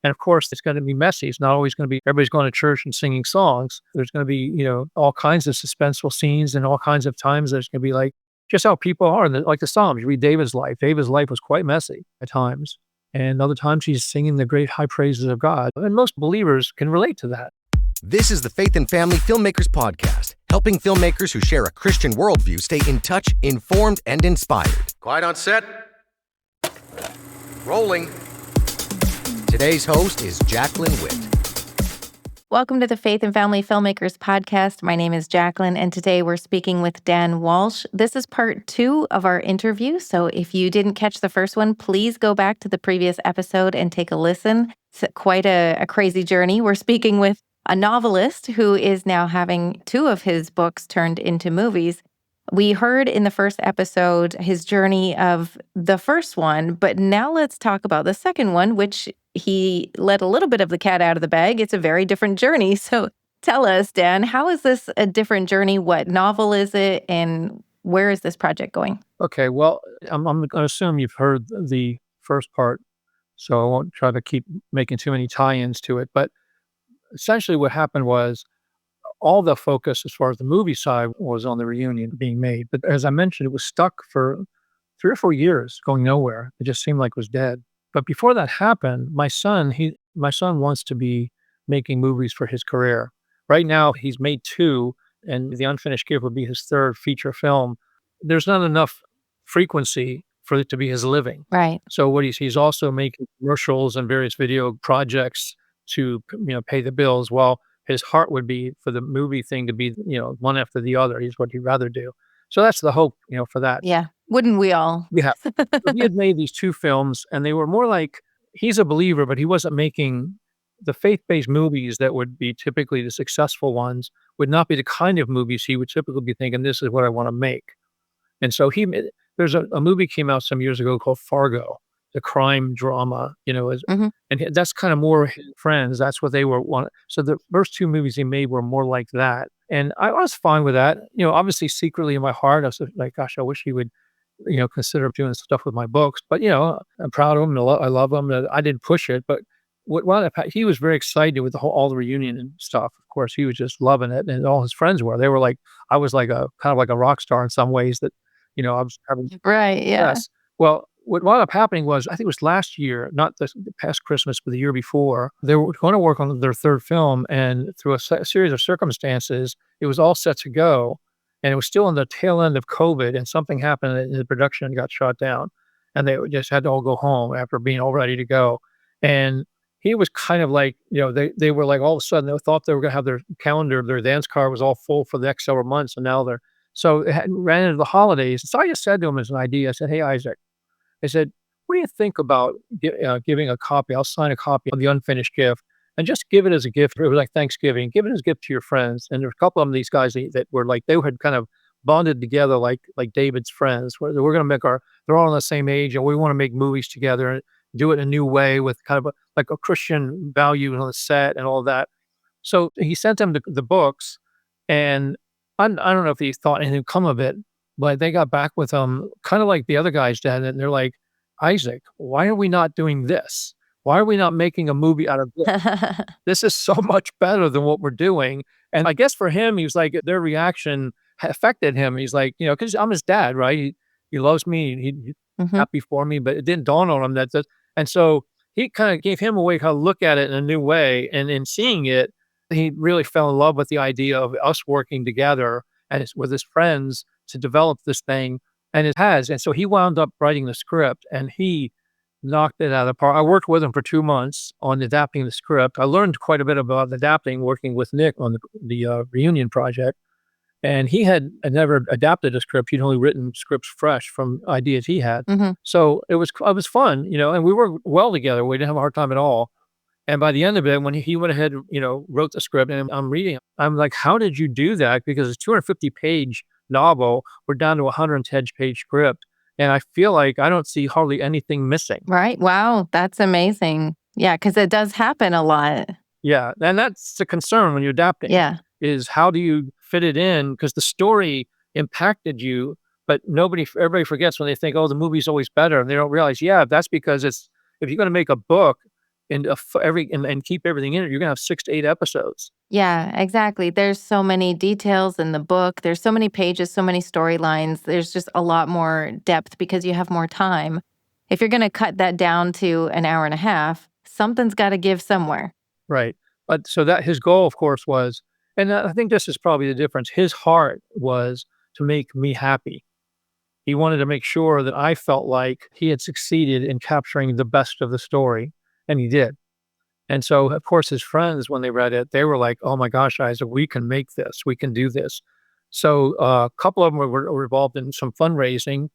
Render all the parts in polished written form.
And of course, it's going to be messy. It's not always going to be everybody's going to church and singing songs. There's going to be, all kinds of suspenseful scenes and all kinds of times there's going to be like just how people are. Like the Psalms, you read David's life. David's life was quite messy at times. And other times he's singing the great high praises of God. And most believers can relate to that. This is the Faith and Family Filmmakers podcast, helping filmmakers who share a Christian worldview stay in touch, informed, and inspired. Quiet on set. Rolling. Today's host is Jaclyn Whitt. Welcome to the Faith and Family Filmmakers podcast. My name is Jaclyn, and today we're speaking with Dan Walsh. This is part 2 of our interview, so if you didn't catch the first one, please go back to the previous episode and take a listen. It's quite a crazy journey. We're speaking with a novelist who is now having 2 of his books turned into movies. We heard in the first episode his journey of the first one, but now let's talk about the second one, which he let a little bit of the cat out of the bag. It's a very different journey. So tell us, Dan, how is this a different journey? What novel is it? And where is this project going? Okay, well, I'm going to assume you've heard the first part, so I won't try to keep making too many tie-ins to it. But essentially what happened was all the focus as far as the movie side was on the reunion being made. But as I mentioned, it was stuck for 3 or 4 years, going nowhere. It just seemed like it was dead. But before that happened, my son wants to be making movies for his career. Right now, he's made 2, and The Unfinished Gift would be his 3rd feature film. There's not enough frequency for it to be his living. Right. So he's also making commercials and various video projects to pay the bills. Well, his heart would be for the movie thing to be one after the other. He's what he'd rather do. So that's the hope for that. Yeah. Wouldn't we all? Yeah. So he had made these 2 films, and they were more like, he's a believer, but he wasn't making the faith-based movies that would be typically the successful ones, would not be the kind of movies he would typically be thinking, this is what I want to make. And so there's a movie came out some years ago called Fargo, the crime drama, and that's kind of more his friends. That's what they were wanting. So the first 2 movies he made were more like that. And I was fine with that. Obviously secretly in my heart, I was like, gosh, I wish he would, consider doing stuff with my books. But, I'm proud of him. I love him. I didn't push it, but he was very excited with all the reunion and stuff. Of course, he was just loving it. And all his friends were. They were like, I was like kind of like a rock star in some ways that, I was having. Right. Yeah. Yes. Well, what wound up happening was, I think it was last year, not the past Christmas, but the year before, they were going to work on their 3rd film. And through a series of circumstances, it was all set to go. And it was still in the tail end of COVID, and something happened and the production got shut down. And they just had to all go home after being all ready to go. And he was kind of like, they were like, all of a sudden, they thought they were going to have their calendar, their dance card was all full for the next several months. And now so it ran into the holidays. So I just said to him as an idea, I said, hey, Isaac, I said, what do you think about giving a copy? I'll sign a copy of The Unfinished Gift and just give it as a gift. It was like Thanksgiving. Give it as a gift to your friends. And there were a couple of them, these guys that were like, they had kind of bonded together like David's friends. We're going to make they're all on the same age, and we want to make movies together and do it in a new way with kind of like a Christian value on the set and all that. So he sent them the books, and I don't know if he thought anything would come of it, but they got back with him kind of like the other guys did. And they're like, Isaac, why are we not doing this? Why are we not making a movie out of this? This is so much better than what we're doing. And I guess for him, he was like, their reaction affected him. He's like, because I'm his dad, right? He loves me. He's happy for me, but it didn't dawn on him that. And so he kind of gave him a way to look at it in a new way. And in seeing it, he really fell in love with the idea of us working together and with his friends to develop this thing. And it has. And so he wound up writing the script, and he knocked it out of the park. I worked with him for 2 months on adapting the script. I learned quite a bit about adapting, working with Nick on the reunion project. And he had never adapted a script. He'd only written scripts fresh from ideas he had. So it was fun, and we worked well together. We didn't have a hard time at all. And by the end of it, when he went ahead, wrote the script, and I'm reading it, I'm like, how did you do that? Because it's a 250-page novel. We're down to a 110-page script. And I feel like I don't see hardly anything missing. Right. Wow. That's amazing. Yeah. Because it does happen a lot. Yeah. And that's the concern when you're adapting. Yeah. Is how do you fit it in? Because the story impacted you, but everybody forgets when they think, oh, the movie's always better. And they don't realize, that's because if you're going to make a book, and and keep everything in it, you're gonna have 6 to 8 episodes. Yeah, exactly. There's so many details in the book. There's so many pages, so many storylines. There's just a lot more depth because you have more time. If you're going to cut that down to an hour and a half, something's got to give somewhere. Right. But so that his goal, of course, was, and I think this is probably the difference. His heart was to make me happy. He wanted to make sure that I felt like he had succeeded in capturing the best of the story, and he did. And so, of course, his friends, when they read it, they were like, "Oh my gosh, Isaac, we can make this. We can do this." So, a couple of them were involved in some fundraising,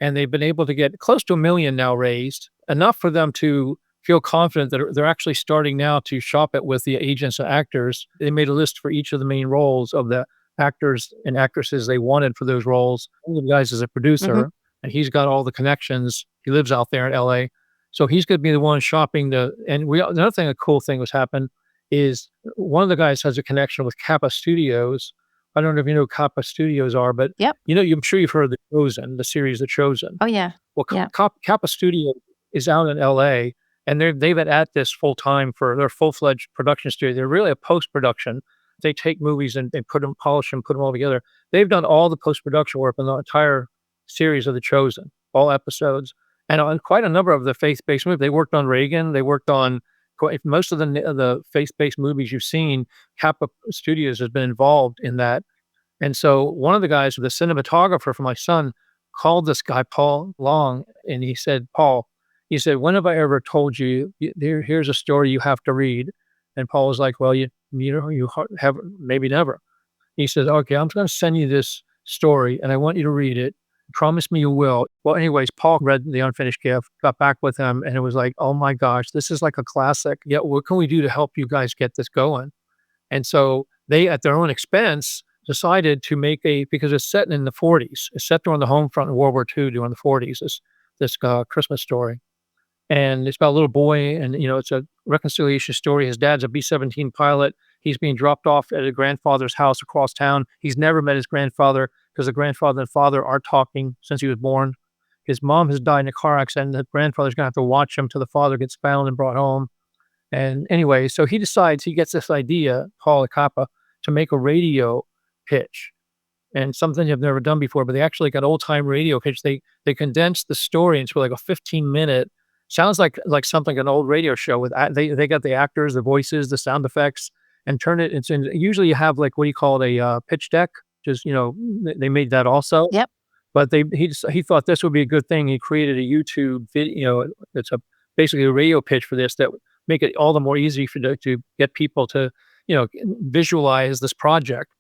and they've been able to get close to 1 million now raised, enough for them to feel confident that they're actually starting now to shop it with the agents and actors. They made a list for each of the main roles of the actors and actresses they wanted for those roles. One of the guys is a Hmm. producer, and he's got all the connections. He lives out there in LA. So he's gonna be the one shopping another thing, a cool thing was happened is one of the guys has a connection with Kappa Studios. I don't know if you know who Kappa Studios are, but, Yep. I'm sure you've heard of The Chosen, the series The Chosen. Oh, yeah. Well, Yeah. Kappa Studio is out in LA, and they've been at this full time for their full-fledged production studio. They're really a post-production. They take movies and they polish them, put them all together. They've done all the post-production work on the entire series of The Chosen, all episodes, and on quite a number of the faith-based movies. They worked on Reagan. They worked on quite most of the faith-based movies you've seen. Kappa Studios has been involved in that. And so one of the guys, the cinematographer for my son, called this guy, Paul Long, and he said, "Paul," he said, "when have I ever told you, here's a story you have to read?" And Paul was like, "Well, you have maybe never." He says, "Okay, I'm gonna send you this story, and I want you to read it. Promise me you will." Well, anyways, Paul read The Unfinished Gift, got back with him, and it was like, "Oh my gosh, this is like a classic. Yeah, what can we do to help you guys get this going?" And so they, at their own expense, decided to make because it's set in the 40s. It's set during the home front in World War II during the 40s, this Christmas story. And it's about a little boy, and it's a reconciliation story. His dad's a B-17 pilot. He's being dropped off at a grandfather's house across town. He's never met his grandfather because the grandfather and father aren't talking since he was born. His mom has died in a car accident. The grandfather's gonna have to watch him till the father gets found and brought home. And anyway, so he gets this idea, Paul Akapa, to make a radio pitch, and something they've never done before, but they actually got old time radio pitch. They condensed the story into like a 15-minute, sounds like something an old radio show with they got the actors, the voices, the sound effects, and turn it into, usually you have like what do you call it, a pitch deck, just they made that also. Yep. But he thought this would be a good thing. He created a YouTube video. It's basically a radio pitch for this that would make it all the more easy to get people to, visualize this project.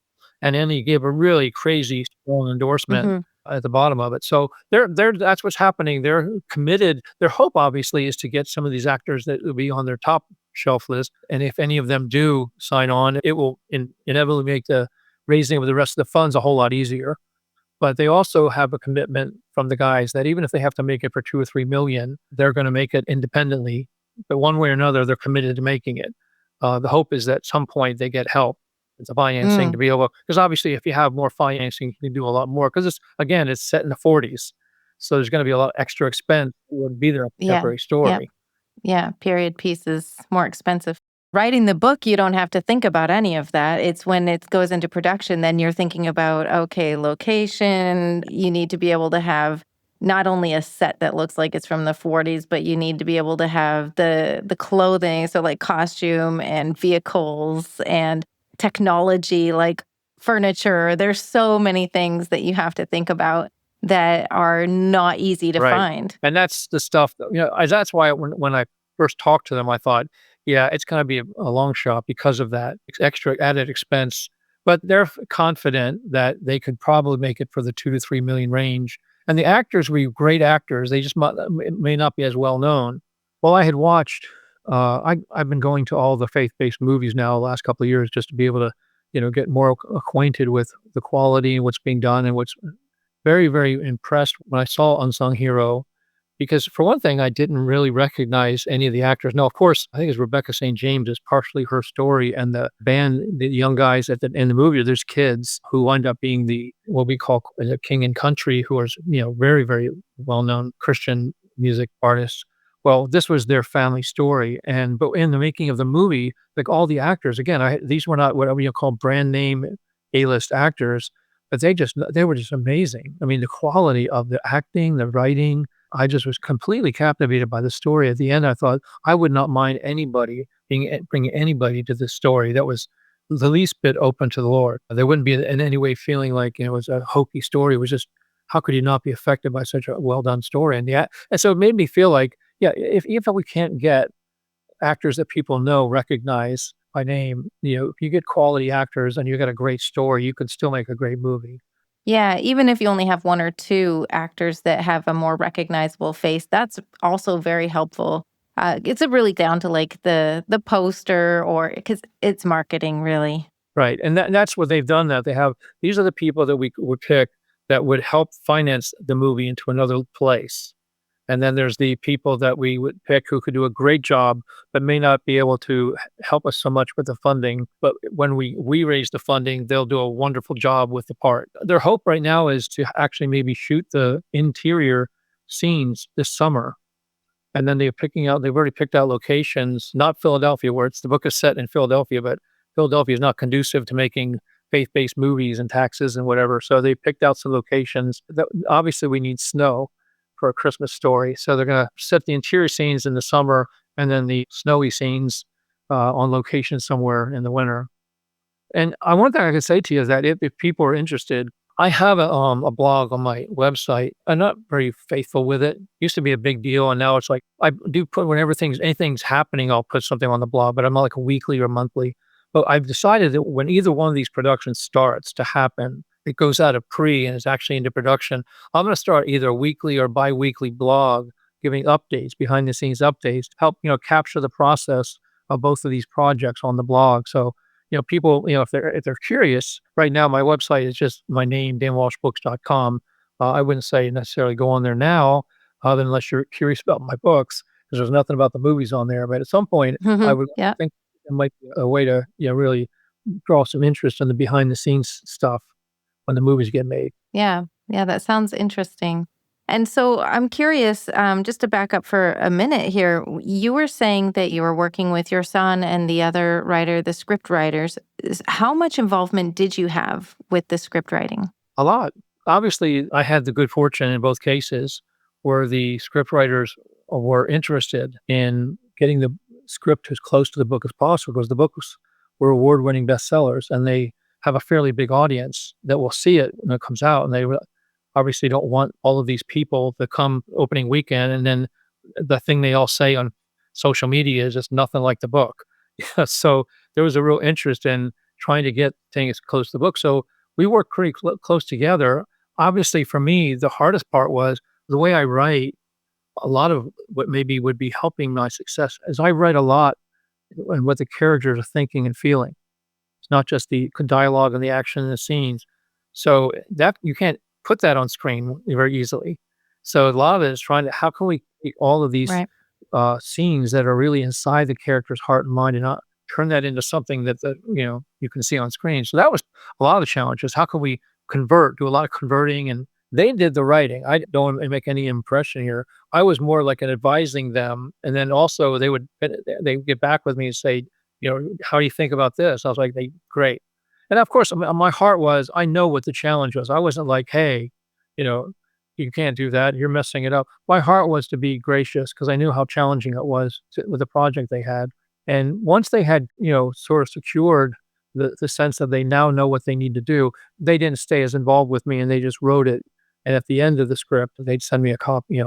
And then he gave a really crazy strong endorsement Hmm. at the bottom of it. So that's what's happening. They're committed. Their hope obviously is to get some of these actors that will be on their top shelf list. And if any of them do sign on, it will inevitably make the raising of the rest of the funds a whole lot easier. But they also have a commitment from the guys that even if they have to make it for 2 or 3 million, they're gonna make it independently. But one way or another, they're committed to making it. The hope is that at some point they get help with the financing to Mm. be able, because obviously if you have more financing, you can do a lot more. Because it's set in the 40s. So there's gonna be a lot of extra expense. It wouldn't be their Yeah. contemporary Yep. story. Yeah. Period piece is more expensive. Writing the book, you don't have to think about any of that. It's when it goes into production, then you're thinking about, okay, location. You need to be able to have not only a set that looks like it's from the 40s, but you need to be able to have the clothing, so like costume and vehicles and technology, like furniture. There's so many things that you have to think about that are not easy to Right. find. And that's the stuff that, that's why when I first talked to them, I thought, yeah, it's gonna be a long shot because of that extra added expense. But they're confident that they could probably make it for the 2 to 3 million range. And the actors were great actors. They just may not be as well known. Well, I had watched, I've been going to all the faith-based movies now the last couple of years just to be able to, get more acquainted with the quality and what's being done, and what's very, very impressed when I saw Unsung Hero, because for one thing, I didn't really recognize any of the actors. Now, of course, I think it's Rebecca St. James is partially her story, and the band, the young guys in the movie, there's kids who wind up being the what we call the king and country, who are very, very well-known Christian music artists. Well, this was their family story, but in the making of the movie, like all the actors, again, these were not what you call brand name A-list actors, but they were just amazing. I mean, the quality of the acting, the writing, I just was completely captivated by the story. At the end, I thought I would not mind anybody bringing anybody to this story that was the least bit open to the Lord. They wouldn't be in any way feeling like it was a hokey story. It was just, how could you not be affected by such a well done story? And so it made me feel like, yeah, even if we can't get actors that people know, recognize by name, if you get quality actors and you got a great story, you can still make a great movie. Yeah, even if you only have one or two actors that have a more recognizable face, that's also very helpful. It's a really down to like the poster or because it's marketing really. Right, and that's what they've done. That they have these are the people that we would pick that would help finance the movie into another place. And then there's the people that we would pick who could do a great job, but may not be able to help us so much with the funding. But when we raise the funding, they'll do a wonderful job with the part. Their hope right now is to actually maybe shoot the interior scenes this summer. And then they've already picked out locations, not Philadelphia, where the book is set in Philadelphia, but Philadelphia is not conducive to making faith-based movies and taxes and whatever. So they picked out some locations that obviously we need snow for a Christmas story. So they're going to set the interior scenes in the summer and then the snowy scenes on location somewhere in the winter. And one thing I can say to you is that if people are interested, I have a blog on my website. I'm not very faithful with it. Used to be a big deal, and now it's like I do put when anything's happening, I'll put something on the blog, but I'm not like a weekly or monthly. But I've decided that when either one of these productions starts to happen, it goes out of pre and is actually into production. I'm going to start either a weekly or bi-weekly blog giving updates, behind the scenes updates, to help capture the process of both of these projects on the blog. So people, if they're curious, right now my website is just my name, danwalshbooks.com. I wouldn't say necessarily go on there now, unless you're curious about my books, because there's nothing about the movies on there. But at some point, I would Yeah. think it might be a way to, really draw some interest in the behind the scenes stuff when the movies get made. Yeah. Yeah, that sounds interesting. And so I'm curious, just to back up for a minute here, you were saying that you were working with your son and the other writer, the script writers. How much involvement did you have with the script writing? A lot. Obviously, I had the good fortune in both cases where the script writers were interested in getting the script as close to the book as possible, because the books were award-winning bestsellers and they have a fairly big audience that will see it when it comes out. And obviously don't want all of these people to come opening weekend and then the thing they all say on social media is just nothing like the book. So there was a real interest in trying to get things close to the book. So we worked pretty close together. Obviously, for me, the hardest part was the way I write. A lot of what maybe would be helping my success is I write a lot and what the characters are thinking and feeling. It's not just the dialogue and the action and the scenes. So that you can't put that on screen very easily. So a lot of it is how can we take all of these Right. scenes that are really inside the character's heart and mind and not turn that into something that you can see on screen. So that was a lot of the challenges. How can we do a lot of converting, and they did the writing. I don't want to make any impression here. I was more like an advising them, and then also they would get back with me and say, how do you think about this? I was like, great. And of course, my heart was, I know what the challenge was. I wasn't like, hey, you know, you can't do that. You're messing it up. My heart was to be gracious because I knew how challenging it was with the project they had. And once they had, sort of secured the sense that they now know what they need to do, they didn't stay as involved with me and they just wrote it. And at the end of the script, they'd send me a copy,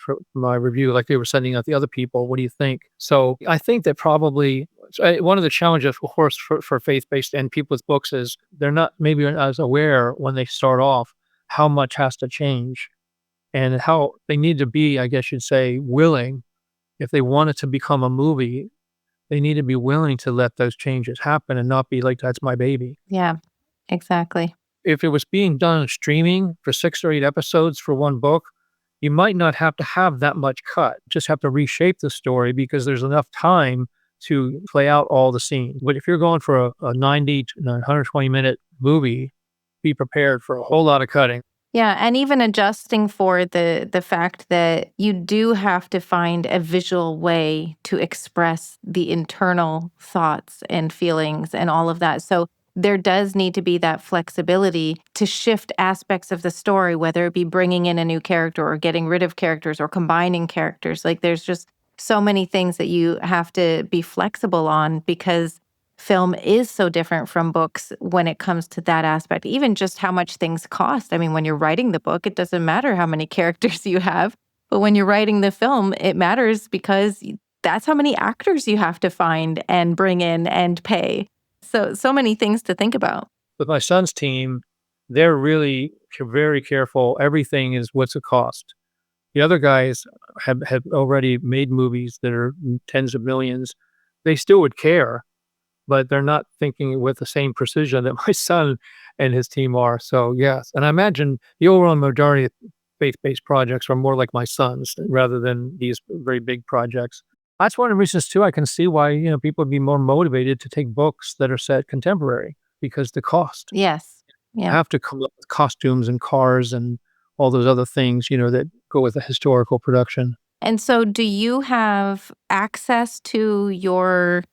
for my review, like they were sending out the other people. What do you think? So I think that probably one of the challenges, of course, for faith-based and people with books is they're not maybe as aware when they start off how much has to change and how they need to be, I guess you'd say, willing. If they want it to become a movie, they need to be willing to let those changes happen and not be like, that's my baby. Yeah, exactly. If it was being done streaming for 6 or 8 episodes for one book, you might not have to have that much cut. Just have to reshape the story because there's enough time to play out all the scenes. But if you're going for a 90 to 120 minute movie, be prepared for a whole lot of cutting. Yeah, and even adjusting for the fact that you do have to find a visual way to express the internal thoughts and feelings and all of that. So there does need to be that flexibility to shift aspects of the story, whether it be bringing in a new character or getting rid of characters or combining characters. Like there's just so many things that you have to be flexible on because film is so different from books when it comes to that aspect, even just how much things cost. I mean, when you're writing the book, it doesn't matter how many characters you have, but when you're writing the film, it matters because that's how many actors you have to find and bring in and pay. So many things to think about. With my son's team, they're really very careful. Everything is what's it cost. The other guys have already made movies that are tens of millions. They still would care, but they're not thinking with the same precision that my son and his team are. So, yes. And I imagine the overall majority of faith-based projects are more like my son's rather than these very big projects. That's one of the reasons too I can see why, people would be more motivated to take books that are set contemporary because the cost. Yes. Yeah. Have to come up with costumes and cars and all those other things, that go with a historical production. And so do you have access to your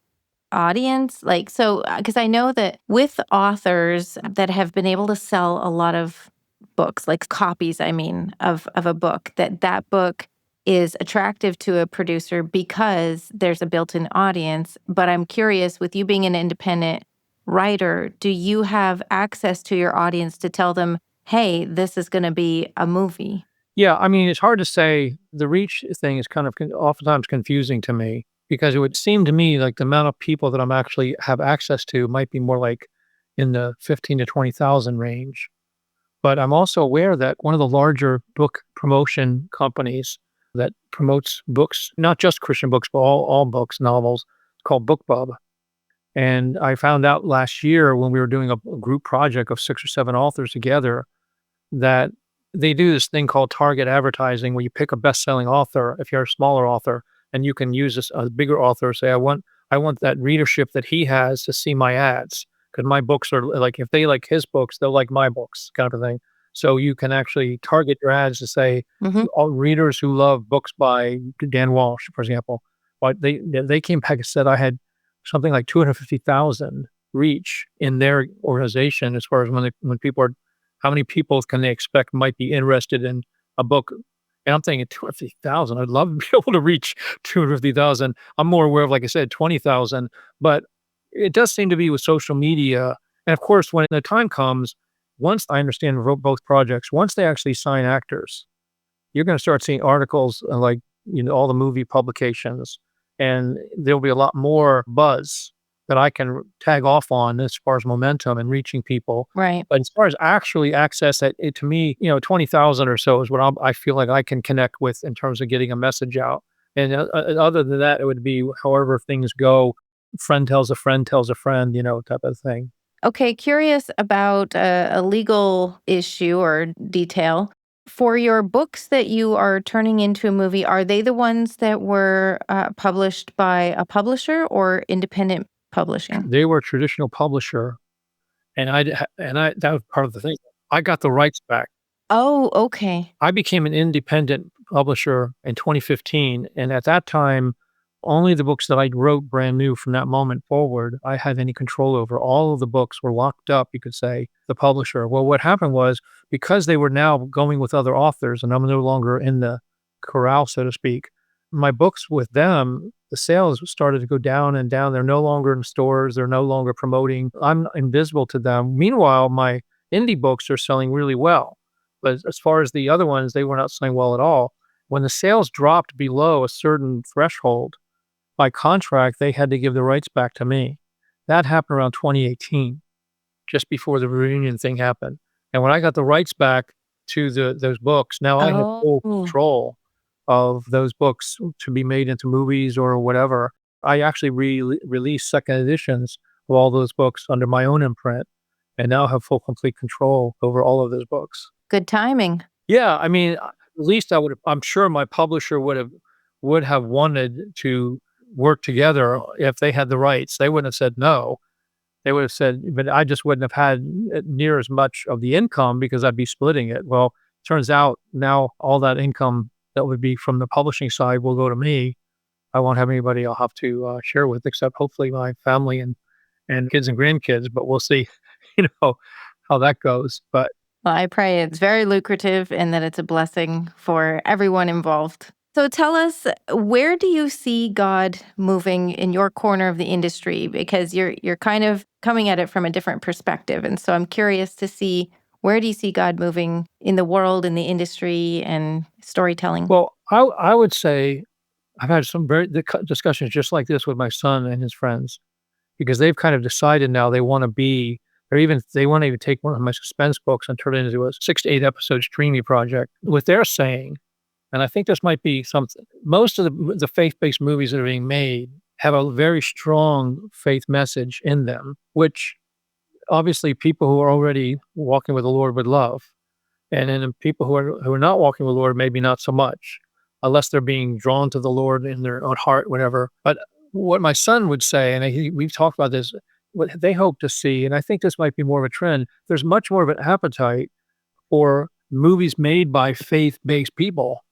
audience? Like, so, because I know that with authors that have been able to sell a lot of books, like copies, I mean, of a book, that book is attractive to a producer because there's a built-in audience. But I'm curious, with you being an independent writer, do you have access to your audience to tell them, hey, this is going to be a movie? Yeah, I mean, it's hard to say. The reach thing is kind of oftentimes confusing to me because it would seem to me like the amount of people that I'm actually have access to might be more like in the 15 to 20,000 range. But I'm also aware that one of the larger book promotion companies that promotes books, not just Christian books, but all books, novels, called BookBub. And I found out last year when we were doing a group project of 6 or 7 authors together that they do this thing called target advertising where you pick a best-selling author, if you're a smaller author, and you can use this a bigger author, say, I want that readership that he has to see my ads because my books are like, if they like his books, they'll like my books kind of a thing. So you can actually target your ads to say, Hmm. all readers who love books by Dan Walsh, for example. But they came back and said I had something like 250,000 reach in their organization as far as when people are, how many people can they expect might be interested in a book? And I'm thinking 250,000. I'd love to be able to reach 250,000. I'm more aware of, like I said, 20,000. But it does seem to be with social media. And of course, when the time comes, once I understand both projects, once they actually sign actors, you're going to start seeing articles like, all the movie publications, and there'll be a lot more buzz that I can tag off on as far as momentum and reaching people. Right. But as far as actually access, it to me, 20,000 or so is what I feel like I can connect with in terms of getting a message out. And other than that, it would be however things go, friend tells a friend tells a friend, type of thing. Okay, curious about a legal issue or detail. For your books that you are turning into a movie, are they the ones that were published by a publisher or independent publishing? They were a traditional publisher, and that was part of the thing. I got the rights back. Oh, okay. I became an independent publisher in 2015, and at that time, only the books that I wrote brand new from that moment forward, I had any control over. All of the books were locked up, you could say, the publisher. Well, what happened was because they were now going with other authors and I'm no longer in the corral, so to speak, my books with them, the sales started to go down and down. They're no longer in stores. They're no longer promoting. I'm invisible to them. Meanwhile, my indie books are selling really well. But as far as the other ones, they were not selling well at all. When the sales dropped below a certain threshold, by contract, they had to give the rights back to me. That happened around 2018, just before the reunion thing happened. And when I got the rights back to those books, now I have full Oh, control of those books to be made into movies or whatever. I actually released second editions of all those books under my own imprint and now have full complete control over all of those books. good timing. Yeah, I mean, at least I'm sure my publisher would have wanted to work together if they had the rights. They wouldn't have said no. they would have said, but I just wouldn't have had near as much of the income because I'd be splitting it. Well, turns out now all that income that would be from the publishing side will go to me. I won't have anybody I'll have to share with except hopefully my family and kids and grandkids, but we'll see, how that goes. But Well, I pray it's very lucrative and that it's a blessing for everyone involved. So tell us, where do you see God moving in your corner of the industry? Because you're kind of coming at it from a different perspective. And so I'm curious to see, where do you see God moving in the world, in the industry, and storytelling? well, I would say I've had some very discussions just like this with my son and his friends because they've kind of decided now they want to be, or even they want to even take one of my suspense books and turn it into a 6 to 8 episode streaming project. What they're saying, and I think this might be something, most of the faith-based movies that are being made have a very strong faith message in them, which obviously people who are already walking with the Lord would love. And then people who are not walking with the Lord, maybe not so much, unless they're being drawn to the Lord in their own heart, whatever. But what my son would say, and we've talked about this, what they hope to see, and I think this might be more of a trend, there's much more of an appetite for movies made by faith-based people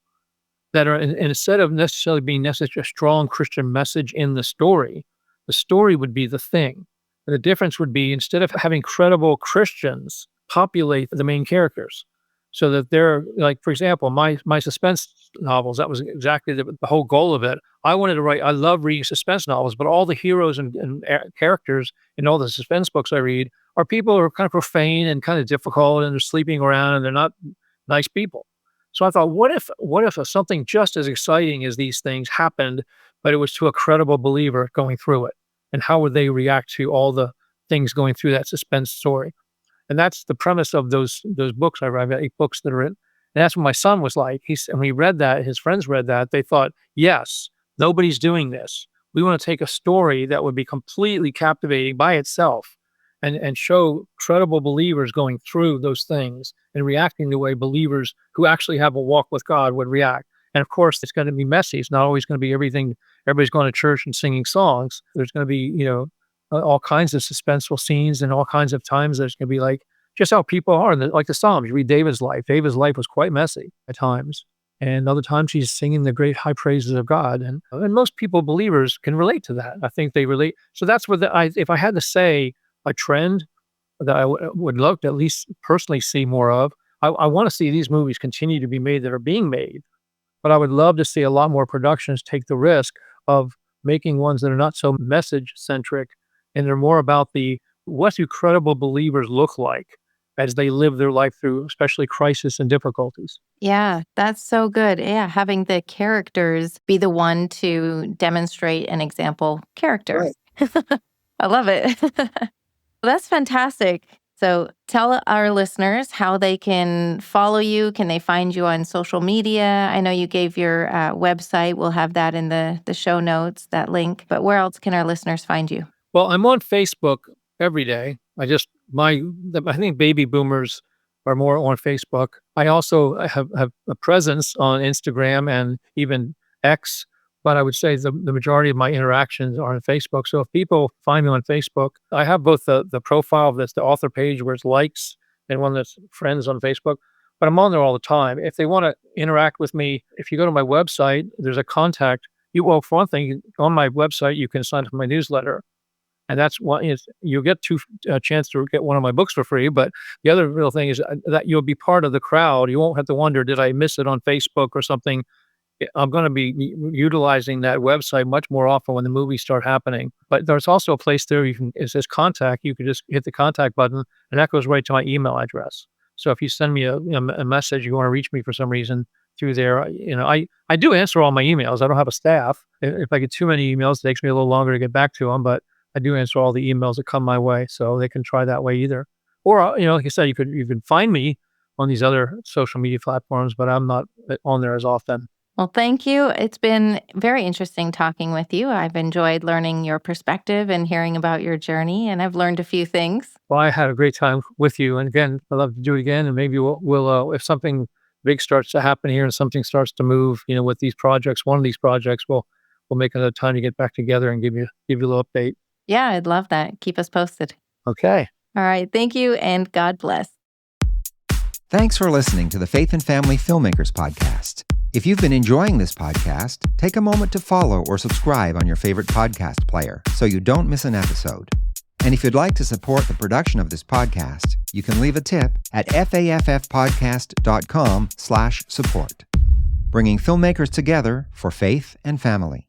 that are, and instead of necessarily being necessarily a strong Christian message in the story would be the thing. And the difference would be instead of having credible Christians populate the main characters, so that they're like, for example, my suspense novels, that was exactly the whole goal of it. I wanted to write, I love reading suspense novels, but all the heroes and characters in all the suspense books I read are people who are kind of profane and kind of difficult and they're sleeping around and they're not nice people. So I thought, what if something just as exciting as these things happened, but it was to a credible believer going through it? And how would they react to all the things going through that suspense story? And that's the premise of those books I read. I've got 8 books that are in. And that's what my son was like. When he read that, his friends read that, they thought, yes, nobody's doing this. We want to take a story that would be completely captivating by itself and show credible believers going through those things and reacting the way believers who actually have a walk with God would react. And of course, it's going to be messy. It's not always going to be everything. Everybody's going to church and singing songs. There's going to be, all kinds of suspenseful scenes and all kinds of times there's going to be like just how people are. Like the Psalms, you read David's life. David's life was quite messy at times. And other times he's singing the great high praises of God. And most people, believers, can relate to that. I think they relate. So that's where if I had to say a trend that I would love to at least personally see more of, I want to see these movies continue to be made that are being made. But I would love to see a lot more productions take the risk of making ones that are not so message centric and they're more about what do credible believers look like as they live their life through, especially crisis and difficulties. Yeah, that's so good. Yeah, having the characters be the one to demonstrate an example character. Right. I love it. That's fantastic. So tell our listeners how they can follow you. Can they find you on social media? I know you gave your website. We'll have that in the show notes, that link. But where else can our listeners find you? Well, I'm on Facebook every day. I think baby boomers are more on Facebook. I also have a presence on Instagram and even X, but I would say the majority of my interactions are on Facebook. So if people find me on Facebook, I have both the profile that's the author page where it's likes and one that's friends on Facebook, but I'm on there all the time. If they want to interact with me, if you go to my website, there's a contact. For one thing, on my website, you can sign up for my newsletter. And that's one is you'll get a chance to get one of my books for free. But the other real thing is that you'll be part of the crowd. You won't have to wonder, did I miss it on Facebook or something? I'm going to be utilizing that website much more often when the movies start happening. But there's also a place there it says contact. You can just hit the contact button and that goes right to my email address. So if you send me a message, you want to reach me for some reason through there, I do answer all my emails. I don't have a staff. If I get too many emails, it takes me a little longer to get back to them, but I do answer all the emails that come my way, so they can try that way either. Or, like I said, you can find me on these other social media platforms, but I'm not on there as often. Well, thank you. It's been very interesting talking with you. I've enjoyed learning your perspective and hearing about your journey, and I've learned a few things. Well, I had a great time with you, and again, I'd love to do it again, and maybe we'll if something big starts to happen here and something starts to move, with these projects, one of these projects, we'll make another time to get back together and give you a little update. Yeah, I'd love that. Keep us posted. Okay. All right. Thank you, and God bless. Thanks for listening to the Faith and Family Filmmakers podcast. If you've been enjoying this podcast, take a moment to follow or subscribe on your favorite podcast player so you don't miss an episode. And if you'd like to support the production of this podcast, you can leave a tip at faffpodcast.com/support. Bringing filmmakers together for faith and family.